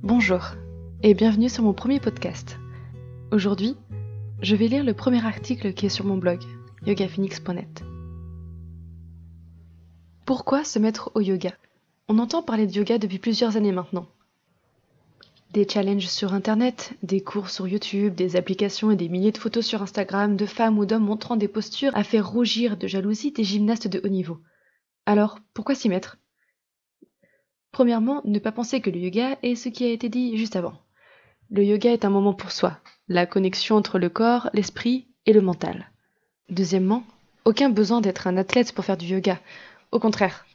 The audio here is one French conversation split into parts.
Bonjour et bienvenue sur mon premier podcast. Aujourd'hui, je vais lire le premier article qui est sur mon blog, yogaphoenix.net. Pourquoi se mettre au yoga ? On entend parler de yoga depuis plusieurs années maintenant. Des challenges sur internet, des cours sur YouTube, des applications et des milliers de photos sur Instagram de femmes ou d'hommes montrant des postures à faire rougir de jalousie des gymnastes de haut niveau. Alors, pourquoi s'y mettre ? Premièrement, ne pas penser que le yoga est ce qui a été dit juste avant. Le yoga est un moment pour soi, la connexion entre le corps, l'esprit et le mental. Deuxièmement, aucun besoin d'être un athlète pour faire du yoga. Au contraire,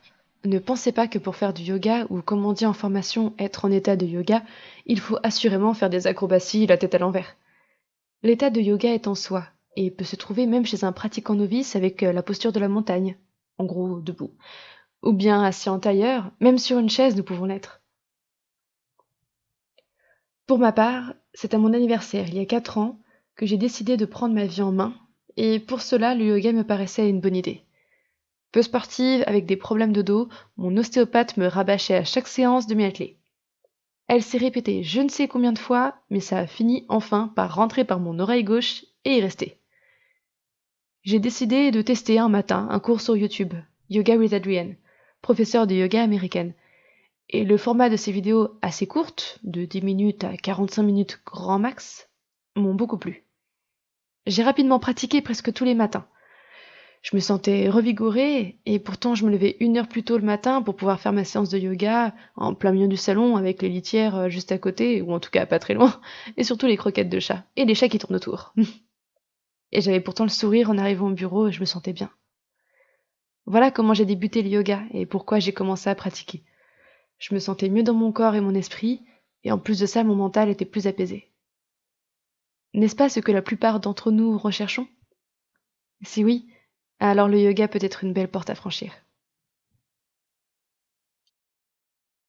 ne pensez pas que pour faire du yoga, ou comme on dit en formation, être en état de yoga, il faut assurément faire des acrobaties la tête à l'envers. L'état de yoga est en soi, et peut se trouver même chez un pratiquant novice avec la posture de la montagne, en gros debout. Ou bien assis en tailleur, même sur une chaise nous pouvons l'être. Pour ma part, c'est à mon anniversaire, il y a 4 ans, que j'ai décidé de prendre ma vie en main, et pour cela le yoga me paraissait une bonne idée. Peu sportive, avec des problèmes de dos, mon ostéopathe me rabâchait à chaque séance de m'y atteler. Elle s'est répétée je ne sais combien de fois, mais ça a fini enfin par rentrer par mon oreille gauche et y rester. J'ai décidé de tester un matin un cours sur YouTube, Yoga with Adriene, professeure de yoga américaine. Et le format de ces vidéos assez courtes, de 10 minutes à 45 minutes grand max, m'ont beaucoup plu. J'ai rapidement pratiqué presque tous les matins. Je me sentais revigorée et pourtant je me levais 1 heure plus tôt le matin pour pouvoir faire ma séance de yoga en plein milieu du salon avec les litières juste à côté, ou en tout cas pas très loin, et surtout les croquettes de chat, et les chats qui tournent autour. Et j'avais pourtant le sourire en arrivant au bureau et je me sentais bien. Voilà comment j'ai débuté le yoga et pourquoi j'ai commencé à pratiquer. Je me sentais mieux dans mon corps et mon esprit, et en plus de ça, mon mental était plus apaisé. N'est-ce pas ce que la plupart d'entre nous recherchons ? Si oui, alors le yoga peut être une belle porte à franchir.